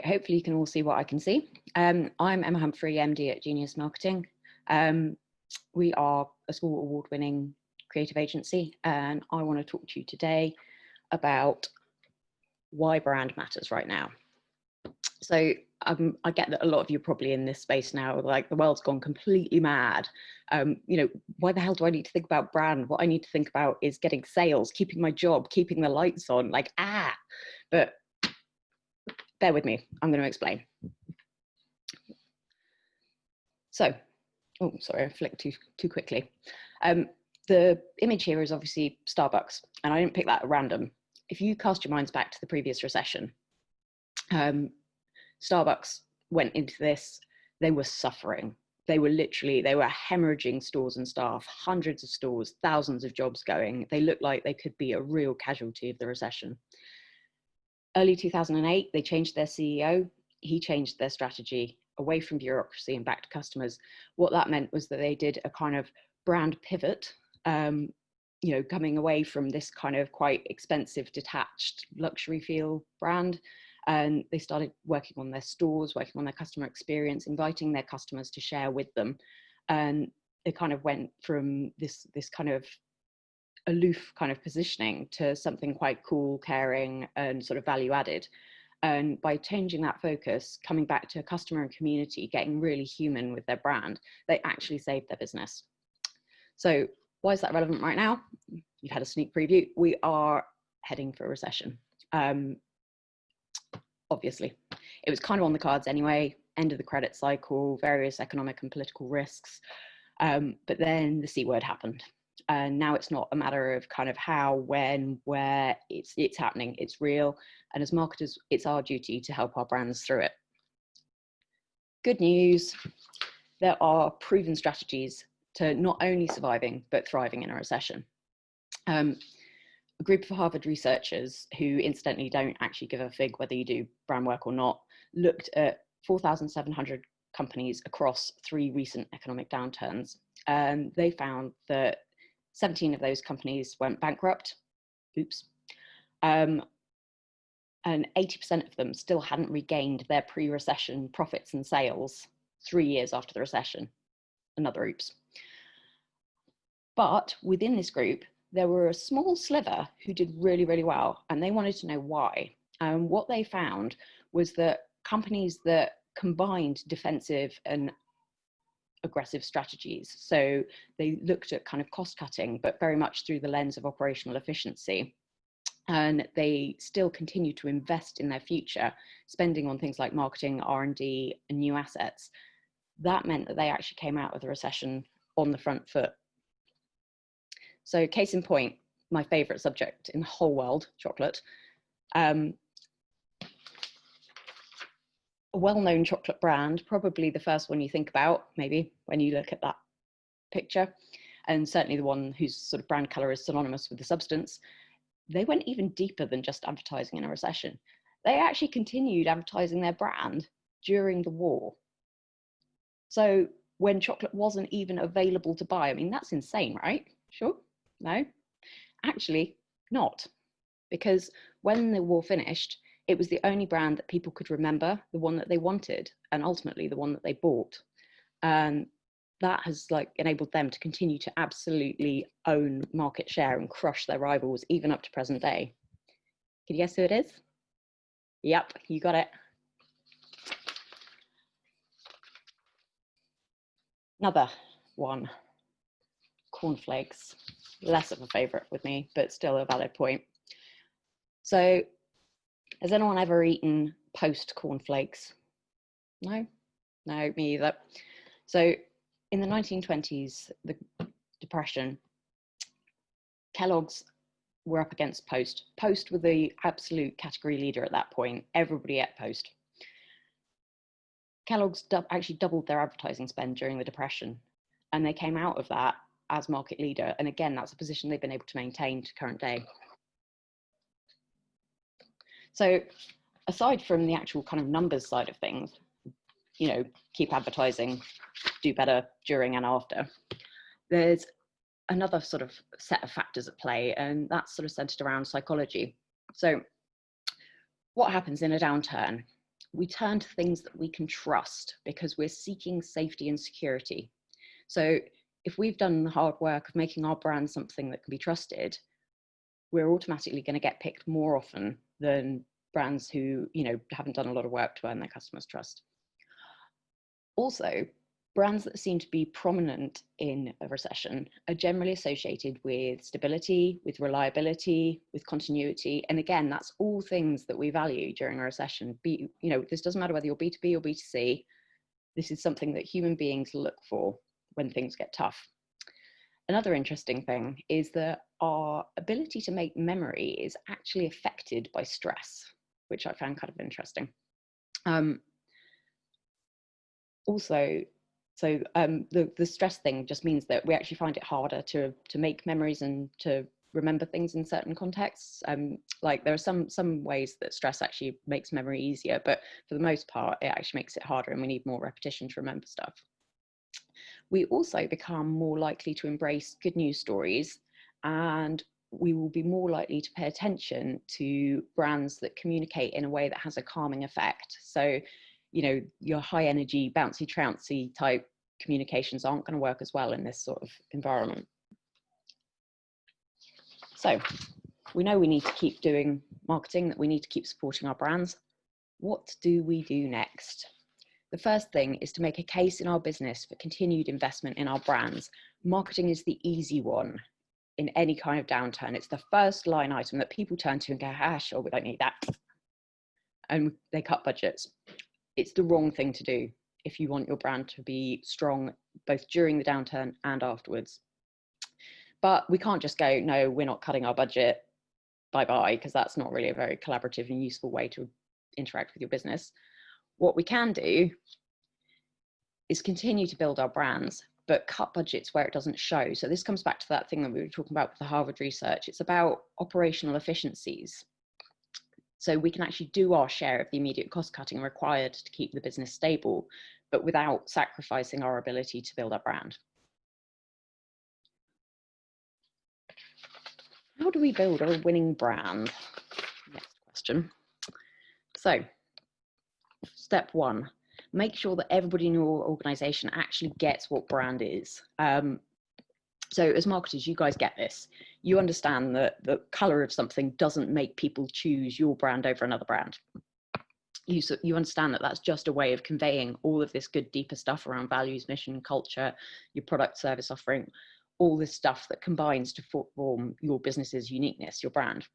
Right, hopefully you can all see what I can see. I'm Emma Humphrey, MD at Genius Marketing. We are a school award-winning creative agency, and I want to talk to you today about why brand matters right now. So I get that a lot of you are probably in this space now, like the world's gone completely mad. Why the hell do I need to think about brand? What I need to think about is getting sales, keeping my job, keeping the lights on, but bear with me, I'm going to explain. So, oh, sorry, I flicked too quickly. The image here is obviously Starbucks, and I didn't pick that at random. If you cast your minds back to the previous recession, Starbucks went into this, they were suffering. They were hemorrhaging stores and staff, hundreds of stores, thousands of jobs going. They looked like they could be a real casualty of the recession. Early 2008, they changed their CEO. He changed their strategy away from bureaucracy and back to customers. What that meant was that they did a kind of brand pivot, coming away from this kind of quite expensive, detached luxury feel brand. And they started working on their stores, working on their customer experience, inviting their customers to share with them. And they kind of went from this kind of aloof kind of positioning to something quite cool, caring, and sort of value added. And by changing that focus, coming back to customer and community, getting really human with their brand, they actually saved their business. So why is that relevant right now? You've had a sneak preview. We are heading for a recession. Obviously, it was kind of on the cards anyway, end of the credit cycle, various economic and political risks. But then the C word happened. And now it's not a matter of kind of how, when, where, it's happening, it's real. And as marketers, it's our duty to help our brands through it. Good news, there are proven strategies to not only surviving, but thriving in a recession. A group of Harvard researchers, who incidentally don't actually give a fig whether you do brand work or not, looked at 4,700 companies across 3 recent economic downturns. And they found that 17 of those companies went bankrupt. Oops. And 80% of them still hadn't regained their pre-recession profits and sales 3 years after the recession. Another oops. But within this group, there were a small sliver who did really, really well, and they wanted to know why. And what they found was that companies that combined defensive and aggressive strategies. So they looked at kind of cost cutting, but very much through the lens of operational efficiency. And they still continue to invest in their future, spending on things like marketing, R&D, and new assets. That meant that they actually came out of the recession on the front foot. So case in point, my favorite subject in the whole world, chocolate. A well-known chocolate brand, probably the first one you think about, maybe, when you look at that picture, and certainly the one whose sort of brand color is synonymous with the substance. They went even deeper than just advertising in a recession. They actually continued advertising their brand during the war. So when chocolate wasn't even available to buy, I mean, that's insane, right? Sure? No? Actually, not. Because when the war finished, it was the only brand that people could remember, the one that they wanted, and ultimately the one that they bought. And that has enabled them to continue to absolutely own market share and crush their rivals, even up to present day. Can you guess who it is? Yep, you got it. Another one, cornflakes. Less of a favorite with me, but still a valid point. So, has anyone ever eaten post cornflakes? No? No, me either. So in the 1920s, the Depression, Kellogg's were up against Post. Post were the absolute category leader at that point. Everybody ate Post. Kellogg's actually doubled their advertising spend during the Depression, and they came out of that as market leader. And again, that's a position they've been able to maintain to current day. So aside from the actual kind of numbers side of things, keep advertising, do better during and after, there's another sort of set of factors at play, and that's sort of centered around psychology. So what happens in a downturn? we turn to things that we can trust because we're seeking safety and security. So if we've done the hard work of making our brand something that can be trusted, we're automatically going to get picked more often than brands who, haven't done a lot of work to earn their customers' trust. Also, brands that seem to be prominent in a recession are generally associated with stability, with reliability, with continuity. And again, that's all things that we value during a recession. This doesn't matter whether you're B2B or B2C. This is something that human beings look for when things get tough. Another interesting thing is that our ability to make memory is actually affected by stress, which I found kind of interesting. The stress thing just means that we actually find it harder to make memories and to remember things in certain contexts. Like there are some ways that stress actually makes memory easier, but for the most part, it actually makes it harder and we need more repetition to remember stuff. We also become more likely to embrace good news stories, and we will be more likely to pay attention to brands that communicate in a way that has a calming effect. So, your high energy, bouncy trouncy type communications aren't going to work as well in this sort of environment. So we know we need to keep doing marketing, that we need to keep supporting our brands. What do we do next? The first thing is to make a case in our business for continued investment in our brands. Marketing is the easy one in any kind of downturn. It's the first line item that people turn to and go, sure, we don't need that. And they cut budgets. It's the wrong thing to do if you want your brand to be strong both during the downturn and afterwards. But we can't just go, no, we're not cutting our budget, bye-bye, because that's not really a very collaborative and useful way to interact with your business. What we can do is continue to build our brands, but cut budgets where it doesn't show. So this comes back to that thing that we were talking about with the Harvard research. It's about operational efficiencies. So we can actually do our share of the immediate cost cutting required to keep the business stable, but without sacrificing our ability to build our brand. How do we build a winning brand? Next question. So, step one, make sure that everybody in your organization actually gets what brand is. So as marketers, you guys get this. You understand that the color of something doesn't make people choose your brand over another brand. You understand that that's just a way of conveying all of this good, deeper stuff around values, mission, culture, your product, service offering, all this stuff that combines to form your business's uniqueness, your brand.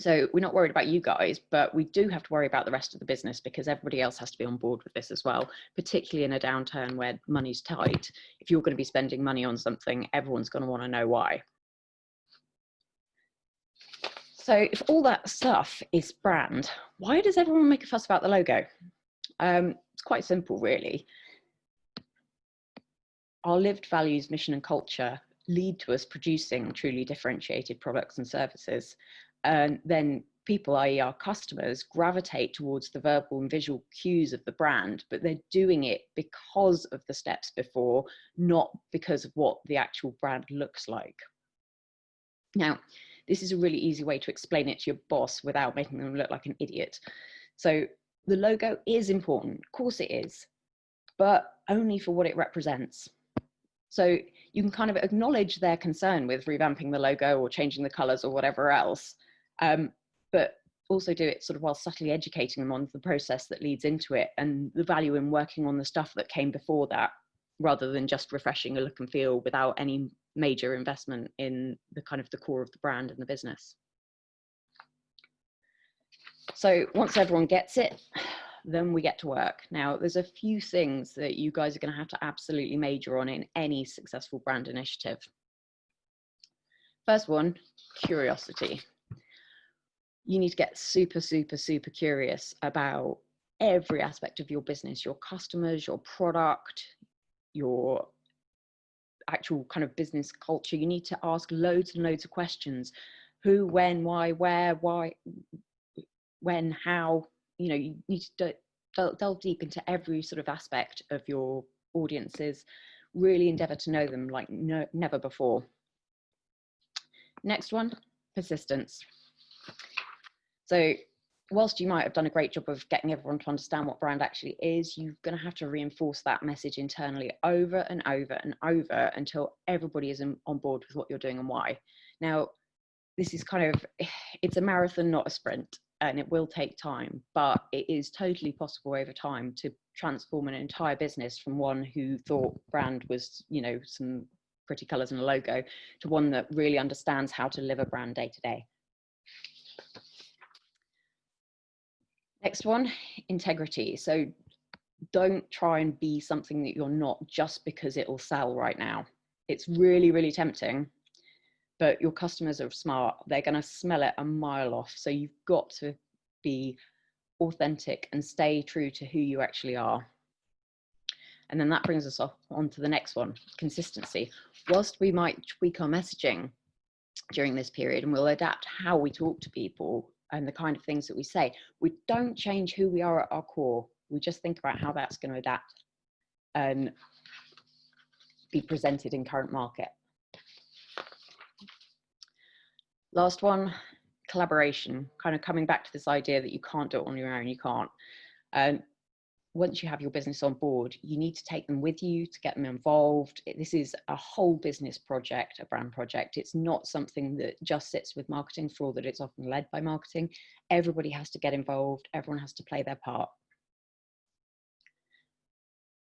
So we're not worried about you guys, but we do have to worry about the rest of the business because everybody else has to be on board with this as well, particularly in a downturn where money's tight. If you're going to be spending money on something, everyone's going to want to know why. So if all that stuff is brand, why does everyone make a fuss about the logo? It's quite simple, really. Our lived values, mission and culture lead to us producing truly differentiated products and services. And then people, i.e. our customers, gravitate towards the verbal and visual cues of the brand, but they're doing it because of the steps before, not because of what the actual brand looks like. Now, this is a really easy way to explain it to your boss without making them look like an idiot. So the logo is important, of course it is, but only for what it represents. So you can kind of acknowledge their concern with revamping the logo or changing the colors or whatever else, but also do it sort of while subtly educating them on the process that leads into it and the value in working on the stuff that came before that, rather than just refreshing a look and feel without any major investment in the kind of the core of the brand and the business. So once everyone gets it, then we get to work. Now, there's a few things that you guys are going to have to absolutely major on in any successful brand initiative. First one, curiosity. You need to get super, super, super curious about every aspect of your business, your customers, your product, your actual kind of business culture. You need to ask loads and loads of questions. Who, when, why, where, why, when, how. You know, you need to delve deep into every sort of aspect of your audiences, really endeavor to know them like never before. Next one, persistence. So whilst you might have done a great job of getting everyone to understand what brand actually is, you're going to have to reinforce that message internally over and over and over until everybody is on board with what you're doing and why. Now, this is kind of, it's a marathon, not a sprint, and it will take time, but it is totally possible over time to transform an entire business from one who thought brand was, you know, some pretty colors and a logo, to one that really understands how to live a brand day to day. Next one, integrity. So don't try and be something that you're not just because it will sell right now. It's really, really tempting, but your customers are smart. They're going to smell it a mile off. So you've got to be authentic and stay true to who you actually are. And then that brings us on to the next one, consistency. Whilst we might tweak our messaging during this period, and we'll adapt how we talk to people and the kind of things that we say, we don't change who we are at our core. We just think about how that's going to adapt and be presented in current market. Last one, collaboration, kind of coming back to this idea that you can't do it on your own, you can't. Once you have your business on board, you need to take them with you to get them involved. This is a whole business project, a brand project. It's not something that just sits with marketing, for all that it's often led by marketing. Everybody has to get involved. Everyone has to play their part.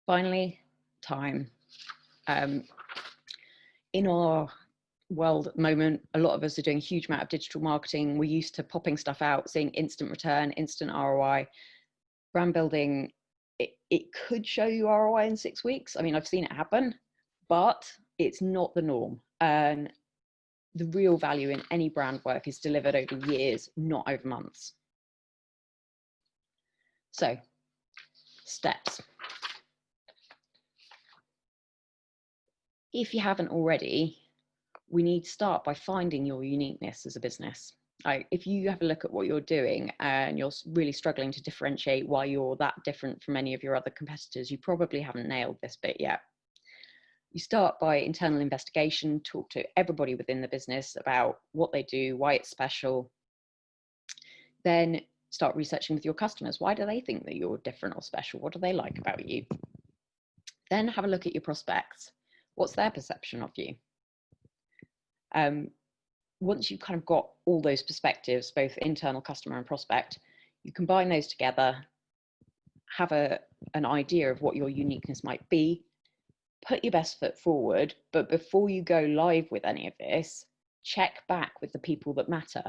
Finally, time. In our world at the moment, a lot of us are doing a huge amount of digital marketing. We're used to popping stuff out, seeing instant return, instant ROI. Brand building, it could show you ROI in 6 weeks. I mean, I've seen it happen, but it's not the norm. And the real value in any brand work is delivered over years, not over months. So, steps. If you haven't already, we need to start by finding your uniqueness as a business. If you have a look at what you're doing and you're really struggling to differentiate why you're that different from any of your other competitors, you probably haven't nailed this bit yet. You start by internal investigation, talk to everybody within the business about what they do, why it's special. Then start researching with your customers. Why do they think that you're different or special? What do they like about you? Then have a look at your prospects. What's their perception of you? Once you've kind of got all those perspectives, both internal, customer and prospect, you combine those together, have an idea of what your uniqueness might be, put your best foot forward, but before you go live with any of this, check back with the people that matter,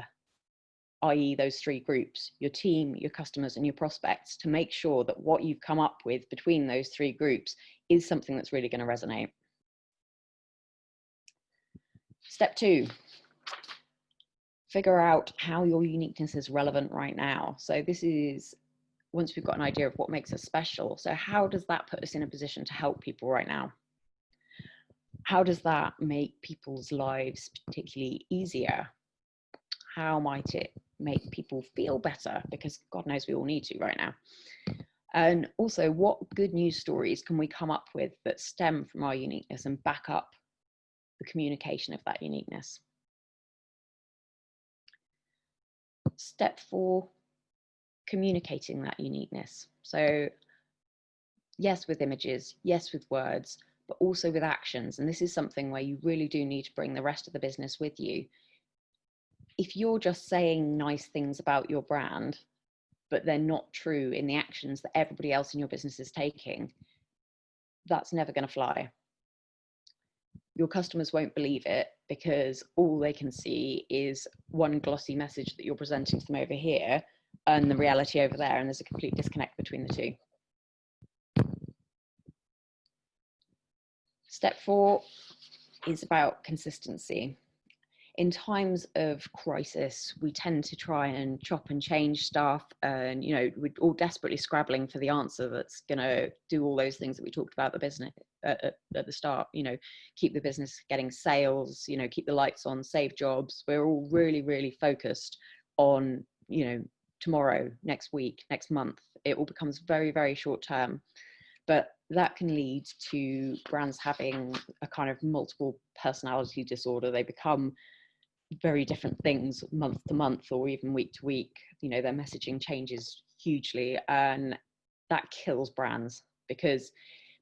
i.e. those 3 groups, your team, your customers and your prospects, to make sure that what you've come up with between those 3 groups is something that's really going to resonate. Step 2. Figure out how your uniqueness is relevant right now. So this is, once we've got an idea of what makes us special, so how does that put us in a position to help people right now? How does that make people's lives particularly easier? How might it make people feel better? Because God knows we all need to right now. And also, what good news stories can we come up with that stem from our uniqueness and back up the communication of that uniqueness? Step 4, communicating that uniqueness. So yes, with images, yes, with words, but also with actions. And this is something where you really do need to bring the rest of the business with you. If you're just saying nice things about your brand, but they're not true in the actions that everybody else in your business is taking, that's never going to fly. Your customers won't believe it because all they can see is one glossy message that you're presenting to them over here and the reality over there, and there's a complete disconnect between the two. Step 4 is about consistency. In times of crisis, we tend to try and chop and change stuff, and we're all desperately scrabbling for the answer that's going to do all those things that we talked about the business at the start. Keep the business getting sales, keep the lights on, save jobs. We're all really, really focused on tomorrow, next week, next month. It all becomes very, very short term, but that can lead to brands having a kind of multiple personality disorder. They become very different things month to month or even week to week. You know, their messaging changes hugely, and that kills brands, because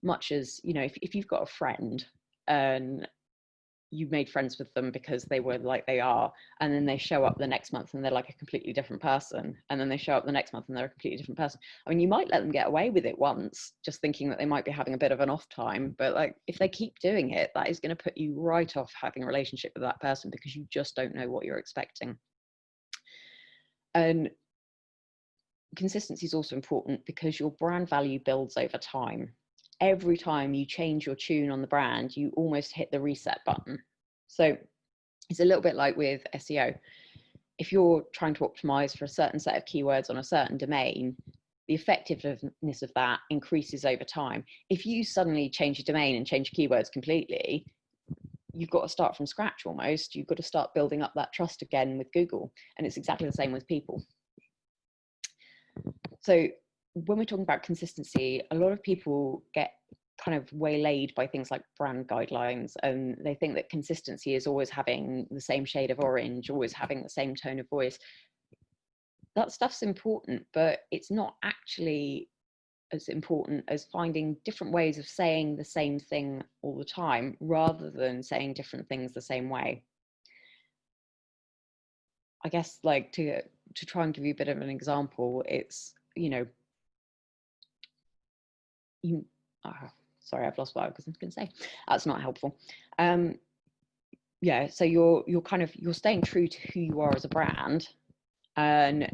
much as, you know, if you've got a friend and you made friends with them because they were like they are, and then they show up the next month and they're like a completely different person, and then they show up the next month and they're a completely different person. I mean, you might let them get away with it once, just thinking that they might be having a bit of an off time, but like if they keep doing it, that is going to put you right off having a relationship with that person, because you just don't know what you're expecting. And consistency is also important because your brand value builds over time. Every time you change your tune on the brand, you almost hit the reset button. So it's a little bit like with SEO. If you're trying to optimize for a certain set of keywords on a certain domain, the effectiveness of that increases over time. If you suddenly change your domain and change your keywords completely, you've got to start from scratch almost. You've got to start building up that trust again with Google. And it's exactly the same with people. So when we're talking about consistency, a lot of people get kind of waylaid by things like brand guidelines, and they think that consistency is always having the same shade of orange, always having the same tone of voice. That stuff's important, but it's not actually as important as finding different ways of saying the same thing all the time, rather than saying different things the same way. I guess, like, to try and give you a bit of an example, it's, you know, sorry, I've lost what I was going to say. That's not helpful. Yeah, so you're staying true to who you are as a brand, and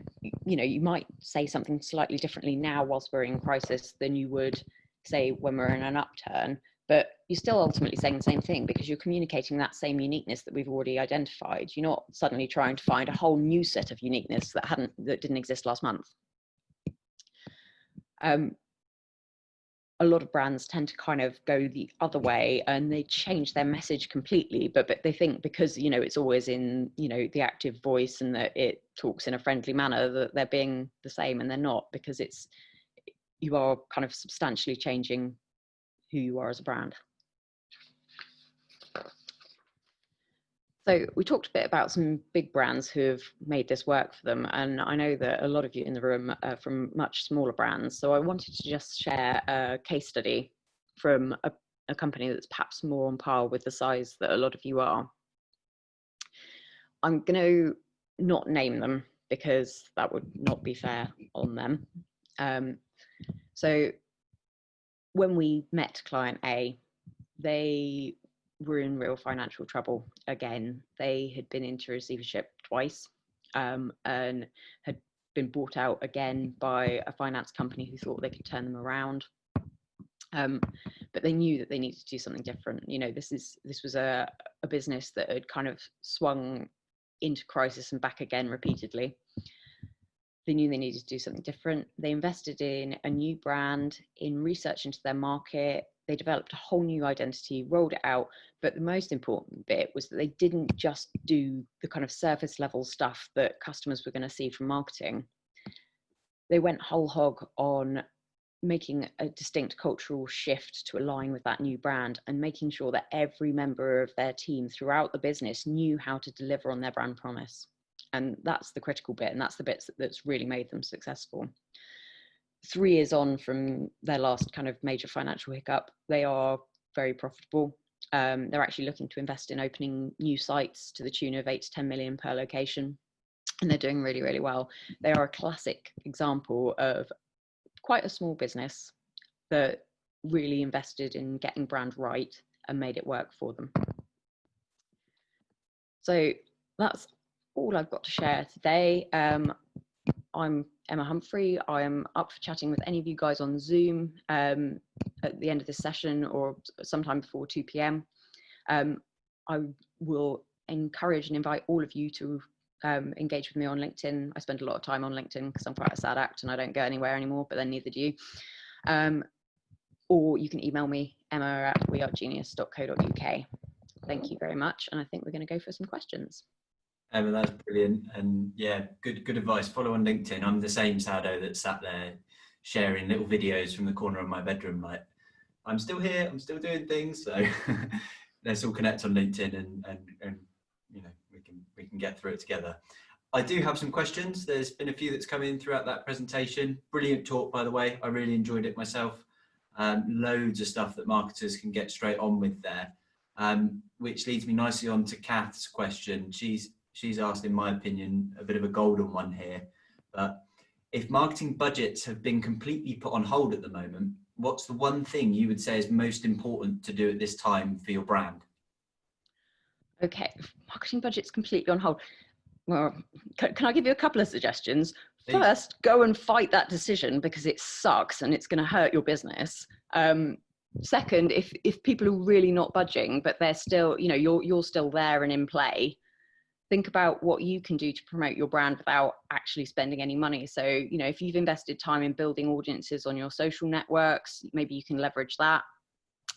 you know, you might say something slightly differently now whilst we're in crisis than you would say when we're in an upturn, but you're still ultimately saying the same thing, because you're communicating that same uniqueness that we've already identified. You're not suddenly trying to find a whole new set of uniqueness that didn't exist last month. A lot of brands tend to kind of go the other way and they change their message completely, but they think because, you know, it's always in, you know, the active voice and that it talks in a friendly manner, that they're being the same, and they're not, because you are kind of substantially changing who you are as a brand. So we talked a bit about some big brands who have made this work for them, and I know that a lot of you in the room are from much smaller brands. So I wanted to just share a case study from a company that's perhaps more on par with the size that a lot of you are. I'm going to not name them because that would not be fair on them. So when we met client A, they were in real financial trouble again. They had been into receivership twice, and had been bought out again by a finance company who thought they could turn them around. But they knew that they needed to do something different. You know, this was a business that had kind of swung into crisis and back again repeatedly. They knew they needed to do something different. They invested in a new brand, in research into their market. They developed a whole new identity, rolled it out. But the most important bit was that they didn't just do the kind of surface level stuff that customers were going to see from marketing. They went whole hog on making a distinct cultural shift to align with that new brand, and making sure that every member of their team throughout the business knew how to deliver on their brand promise. And that's the critical bit, and that's the bit that's really made them successful. 3 years on from their last kind of major financial hiccup, they are very profitable. They're actually looking to invest in opening new sites to the tune of 8 to 10 million per location, and they're doing really, really well. They are a classic example of quite a small business that really invested in getting brand right and made it work for them. So that's all I've got to share today. I'm Emma Humphrey. I am up for chatting with any of you guys on Zoom at the end of this session or sometime before 2 p.m. I will encourage and invite all of you to engage with me on LinkedIn. I spend a lot of time on LinkedIn because I'm quite a sad act and I don't go anywhere anymore, but then neither do you. Or you can email me, emma@wearegenius.co.uk. Thank you very much. And I think we're going to go for some questions. Emma, that's brilliant. And yeah, good advice. Follow on LinkedIn. I'm the same Sado that sat there sharing little videos from the corner of my bedroom. Like, I'm still here, I'm still doing things. So let's all connect on LinkedIn and you know, we can get through it together. I do have some questions. There's been a few that's come in throughout that presentation. Brilliant talk, by the way. I really enjoyed it myself. Loads of stuff that marketers can get straight on with there, which leads me nicely on to Kath's question. She's asked, in my opinion, a bit of a golden one here. But if marketing budgets have been completely put on hold at the moment, what's the one thing you would say is most important to do at this time for your brand? Okay, marketing budget's completely on hold. Well, can I give you a couple of suggestions? Please. First, go and fight that decision because it sucks and it's going to hurt your business. Second, if people are really not budging, but they're still, you know, you're still there and in play, think about what you can do to promote your brand without actually spending any money. So, you know, if you've invested time in building audiences on your social networks, maybe you can leverage that.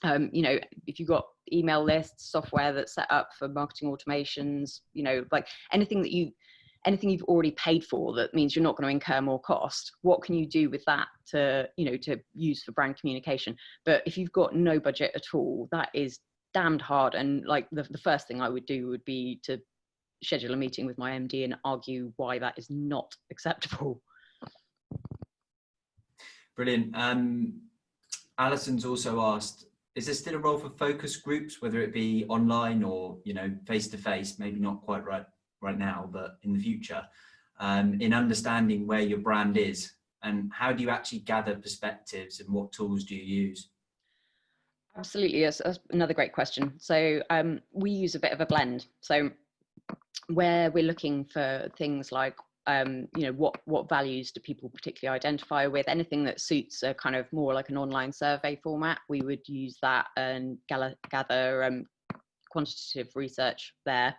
You know, if you've got email lists, software that's set up for marketing automations, you know, like anything you've already paid for that means you're not going to incur more cost, what can you do with that to, you know, to use for brand communication? But if you've got no budget at all, that is damned hard. And like the first thing I would do would be to schedule a meeting with my MD and argue why that is not acceptable. Brilliant. Alison's also asked, is there still a role for focus groups, whether it be online or, you know, face-to-face, maybe not quite right now, but in the future, in understanding where your brand is, and how do you actually gather perspectives and what tools do you use? Absolutely, yes, that's another great question. So we use a bit of a blend. So where we're looking for things like, you know, what values do people particularly identify with, anything that suits a kind of more like an online survey format, we would use that and gather quantitative research there.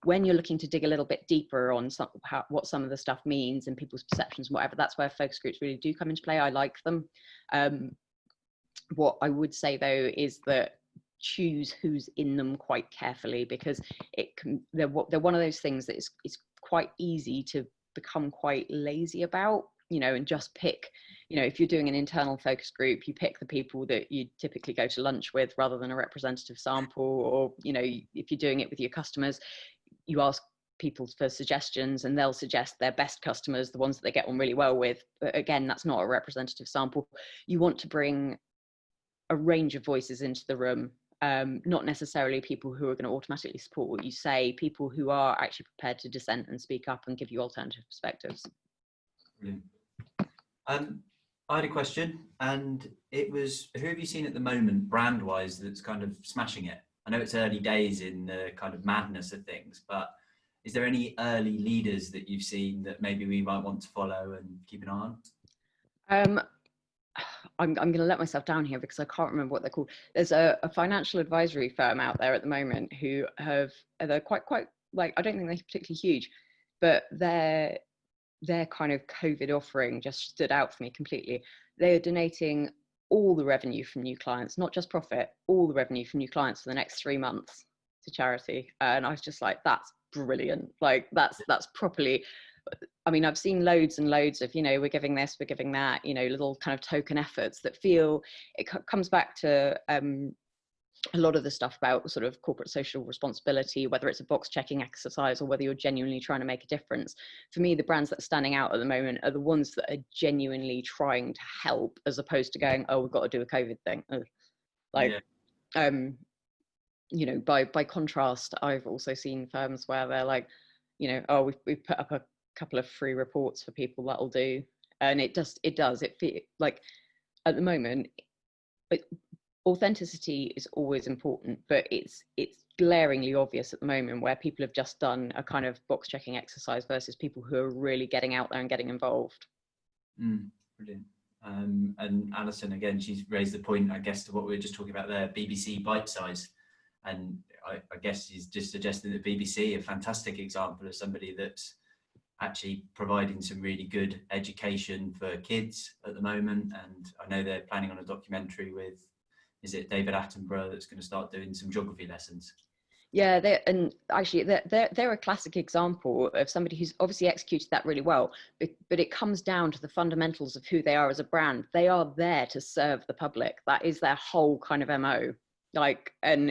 When you're looking to dig a little bit deeper on what some of the stuff means and people's perceptions and whatever, that's where focus groups really do come into play. I like them. What I would say though is that choose who's in them quite carefully, because they're one of those things that is quite easy to become quite lazy about, you know, and just pick, you know, if you're doing an internal focus group, you pick the people that you typically go to lunch with rather than a representative sample. Or, you know, if you're doing it with your customers, you ask people for suggestions and they'll suggest their best customers, the ones that they get on really well with. But again, that's not a representative sample. You want to bring a range of voices into the room. Not necessarily people who are going to automatically support what you say, people who are actually prepared to dissent and speak up and give you alternative perspectives. Brilliant. I had a question, and it was, who have you seen at the moment brand-wise that's kind of smashing it? I know it's early days in the kind of madness of things, but is there any early leaders that you've seen that maybe we might want to follow and keep an eye on? I'm going to let myself down here because I can't remember what they're called. There's a financial advisory firm out there at the moment who they're quite like, I don't think they're particularly huge, but their kind of COVID offering just stood out for me completely. They are donating all the revenue from new clients, not just profit, all the revenue from new clients for the next 3 months to charity. And I was just like, that's brilliant. Like that's properly, I mean, I've seen loads and loads of, you know, we're giving this, we're giving that, you know, little kind of token efforts that feel, it comes back to a lot of the stuff about sort of corporate social responsibility, whether it's a box checking exercise or whether you're genuinely trying to make a difference. For me, the brands that are standing out at the moment are the ones that are genuinely trying to help, as opposed to going, oh, we've got to do a COVID thing. Like, yeah. You know, by contrast, I've also seen firms where they're like, you know, oh, we've put up a couple of free reports for people, that'll do. And it feels like at the moment, authenticity is always important, but it's glaringly obvious at the moment where people have just done a kind of box checking exercise versus people who are really getting out there and getting involved. Brilliant. And Alison, again, she's raised the point, I guess, to what we were just talking about there, BBC bite size. And I guess she's just suggesting that BBC, a fantastic example of somebody that's actually providing some really good education for kids at the moment. And I know they're planning on a documentary with, is it David Attenborough, that's going to start doing some geography lessons? Yeah, they're a classic example of somebody who's obviously executed that really well, but it comes down to the fundamentals of who they are as a brand. They are there to serve the public. That is their whole kind of MO. Like, and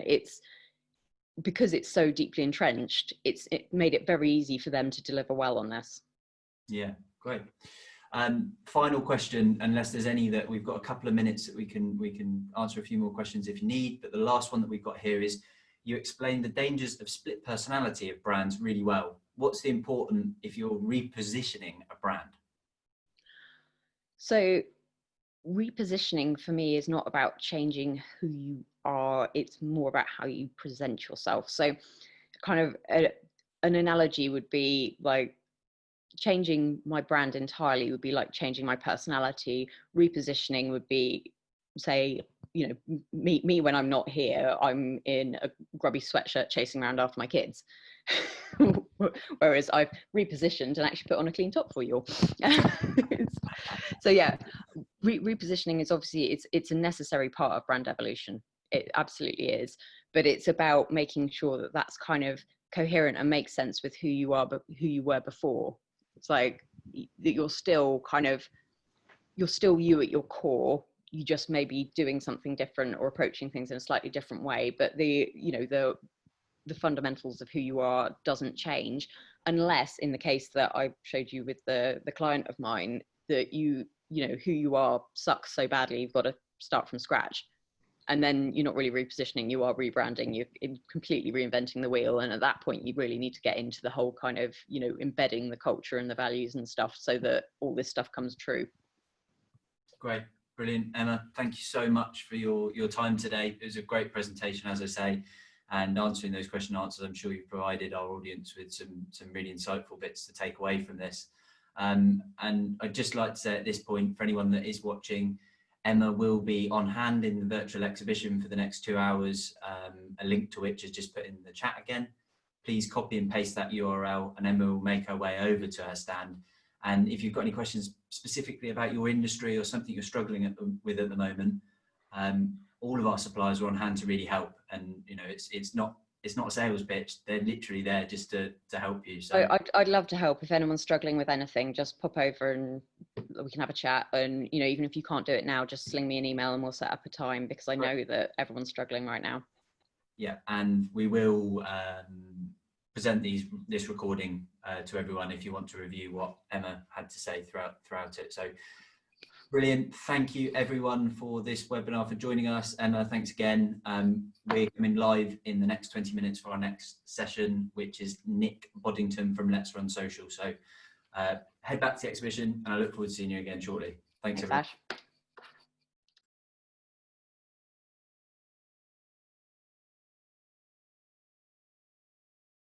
because it's so deeply entrenched, it made it very easy for them to deliver well on this. Yeah, great. Final question, unless there's any that we've got a couple of minutes that we can answer a few more questions if you need, but the last one that we've got here is, you explained the dangers of split personality of brands really well. What's the important if you're repositioning a brand? So repositioning for me is not about changing who you are, it's more about how you present yourself. So kind of an analogy would be like, changing my brand entirely would be like changing my personality. Repositioning would be, say, you know, me when I'm not here, I'm in a grubby sweatshirt chasing around after my kids. Whereas I've repositioned and actually put on a clean top for you all. So yeah, repositioning is obviously, it's a necessary part of brand evolution. It absolutely is, but it's about making sure that that's kind of coherent and makes sense with who you are, but who you were before. It's like that you're still you at your core. You just may be doing something different or approaching things in a slightly different way, but the fundamentals of who you are doesn't change, unless in the case that I showed you with the client of mine, that you know who you are sucks so badly you've got to start from scratch. And then you're not really repositioning, you are rebranding, you're completely reinventing the wheel. And at that point, you really need to get into the whole kind of, you know, embedding the culture and the values and stuff so that all this stuff comes true. Great. Brilliant. Emma, thank you so much for your time today. It was a great presentation, as I say, and answering those question answers. I'm sure you've provided our audience with some really insightful bits to take away from this. And I'd just like to say at this point, for anyone that is watching, Emma will be on hand in the virtual exhibition for the next 2 hours, a link to which is just put in the chat again. Please copy and paste that URL and Emma will make her way over to her stand. And if you've got any questions specifically about your industry or something you're struggling with at the moment, all of our suppliers are on hand to really help. And you know, it's not a sales pitch. They're literally there just to help you. So I'd love to help. If anyone's struggling with anything, just pop over and we can have a chat. And you know, even if you can't do it now, just sling me an email and we'll set up a time, because I know that everyone's struggling right now. Yeah, and we will present this recording to everyone if you want to review what Emma had to say throughout it. So brilliant. Thank you everyone for this webinar, for joining us. Emma, thanks again. We're coming live in the next 20 minutes for our next session, which is Nick Boddington from Let's Run Social. So head back to the exhibition and I look forward to seeing you again shortly. Thanks everyone. Ash.